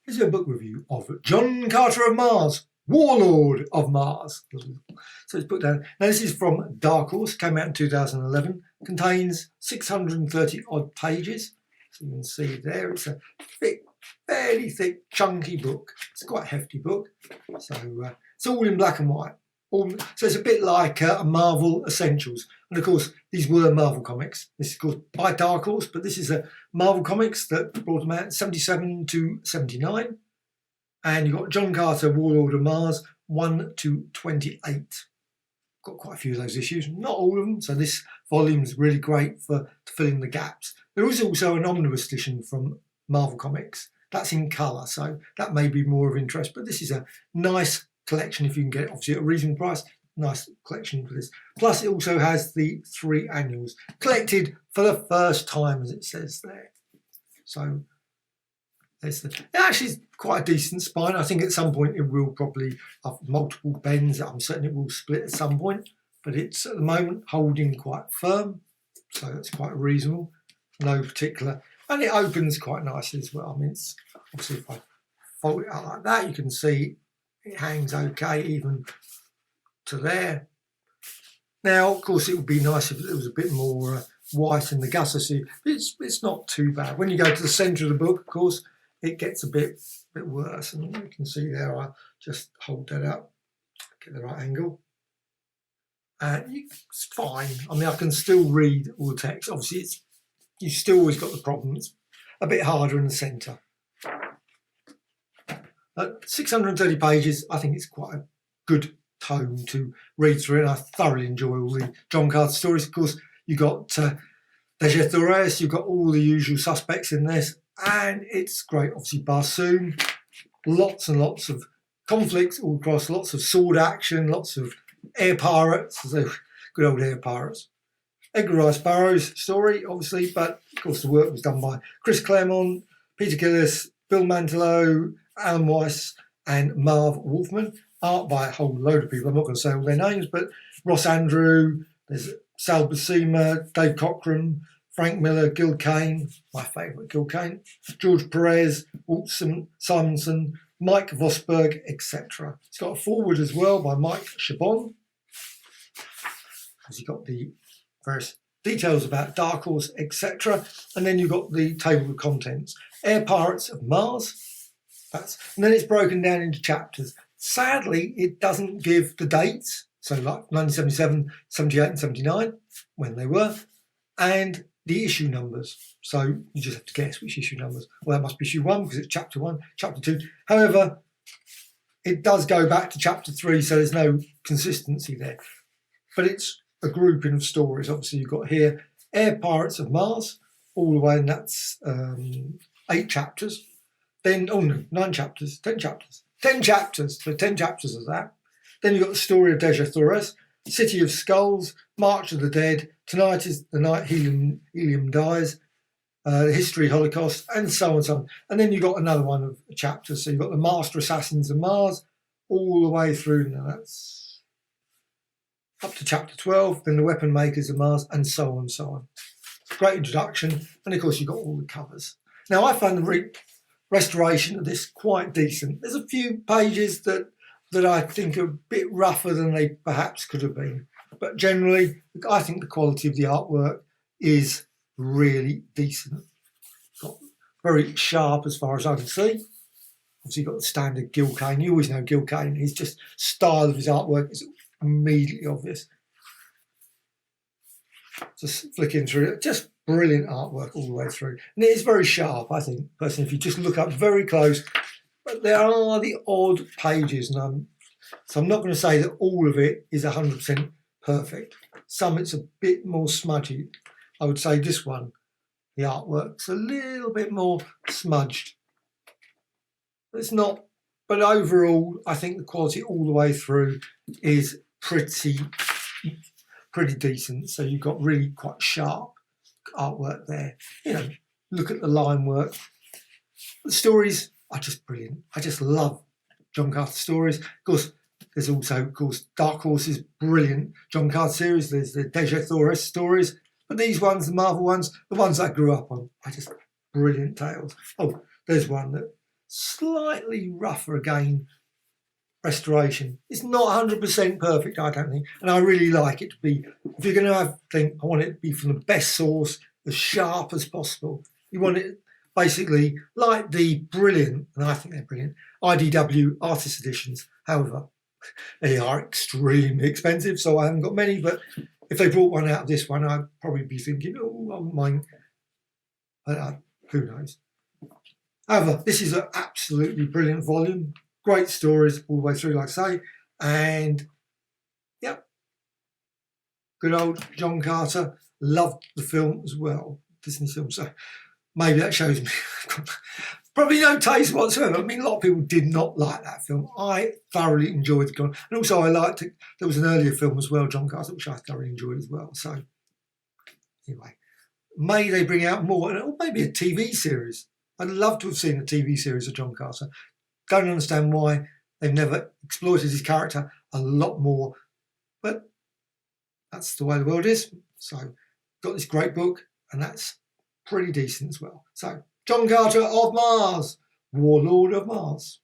Here's a book review of John Carter of Mars, Warlord of Mars. So it's put down. Now this is from Dark Horse, came out in 2011, contains 630 odd pages. So you can see there, it's a thick, fairly thick, chunky book. It's quite a hefty book. So it's all in black and white. So it's a bit like a Marvel Essentials. And of course, these were Marvel comics. This is called by Dark Horse, but this is a Marvel comics that brought them out 77 to 79. And you've got John Carter, Warlord of Mars, 1 to 28. Got quite a few of those issues, not all of them. So this volume is really great for filling the gaps. There is also an omnibus edition from Marvel Comics. That's in colour, so that may be more of interest. But this is a nice collection if you can get it, obviously at a reasonable price. Nice collection for this. Plus it also has the 3 annuals collected for the first time, as it says there. So there's it actually is quite a decent spine. I think at some point it will probably have multiple bends. I'm certain it will split at some point, but it's at the moment holding quite firm, so that's quite reasonable. No particular, and it opens quite nicely as well. I mean, it's obviously if I fold it out like that, you can see it hangs okay even to there. Now, of course, it would be nice if there was a bit more white in the gutter. So it's not too bad. When you go to the centre of the book, of course, it gets a bit worse. And you can see there, I just hold that up, get the right angle. And it's fine. I mean, I can still read all the text. Obviously, you've still always got the problem. It's a bit harder in the centre. 630 pages, I think it's quite a good tome to read through, and I thoroughly enjoy all the John Carter stories. Of course, you've got Dejah Thoris, you've got all the usual suspects in this, and it's great. Obviously, Barsoom, lots and lots of conflicts all across, lots of sword action, lots of air pirates, so good old air pirates. Edgar Rice Burroughs story, obviously, but of course the work was done by Chris Claremont, Peter Gillis, Bill Mantlo, Alan Weiss and Marv Wolfman. Art by a whole load of people. I'm not going to say all their names, but Ross Andrew, there's Sal Buscema, Dave Cockrum, Frank Miller, Gil Kane, my favourite Gil Kane, George Perez, Walton Simonson, Mike Vosberg, etc. It's got a foreword as well by Mike Chabon. You've got the various details about Dark Horse, etc. And then you've got the table of contents. Air Pirates of Mars. And then it's broken down into chapters. Sadly, it doesn't give the dates, so like 1977, 78 and 79, when they were, and the issue numbers. So you just have to guess which issue numbers. Well, that must be issue 1 because it's chapter 1, chapter 2. However, it does go back to chapter 3, so there's no consistency there. But it's a grouping of stories. Obviously, you've got here Air Pirates of Mars, all the way, and that's 8 chapters. Then, 9 chapters, 10 chapters. 10 chapters, so 10 chapters of that. Then you've got the story of Dejah Thoris, City of Skulls, March of the Dead, Tonight is the Night Helium Dies, the History Holocaust, and so on and so on. And then you've got another one of chapters. So you've got the Master Assassins of Mars, all the way through. Now that's up to chapter 12, then the Weapon Makers of Mars, and so on and so on. Great introduction. And of course, you've got all the covers. Now, I found the restoration of this quite decent. There's a few pages that I think are a bit rougher than they perhaps could have been. But generally, I think the quality of the artwork is really decent. Got very sharp as far as I can see. Obviously, you've got the standard Gil Kane. You always know Gil Kane. His just style of his artwork is immediately obvious. Just flicking through it, just brilliant artwork all the way through. And it is very sharp, I think, personally, if you just look up very close. But there are the odd pages, and so I'm not going to say that all of it is 100% perfect. Some it's a bit more smudgy. I would say this one, the artwork's a little bit more smudged. It's not, but overall, I think the quality all the way through is pretty decent. So you've got really quite sharp artwork there. You know, look at the line work. The stories are just brilliant. I just love John Carter stories. Of course, there's also, of course, Dark Horse's brilliant John Carter series. There's the Dejah Thoris stories. But these ones, the Marvel ones, the ones I grew up on, are just brilliant tales. Oh, there's one that slightly rougher again restoration. It's not 100% perfect, I don't think, and I really like it to be, if you're going to think, I want it to be from the best source, as sharp as possible. You want it basically like the brilliant, and I think they're brilliant, IDW artist editions. However, they are extremely expensive, so I haven't got many, but if they brought one out of this one, I'd probably be thinking, oh, I wouldn't mind. Who knows? However, this is an absolutely brilliant volume. Great stories all the way through, like I say. And, yep, good old John Carter. Loved the film as well, Disney film. So maybe that shows me probably no taste whatsoever. I mean, a lot of people did not like that film. I thoroughly enjoyed the film. And also I liked it. There was an earlier film as well, John Carter, which I thoroughly enjoyed as well. So anyway, may they bring out more, or maybe a TV series. I'd love to have seen a TV series of John Carter. Don't understand why they've never exploited his character a lot more. But that's the way the world is. So got this great book, and that's pretty decent as well. So John Carter of Mars, Warlord of Mars.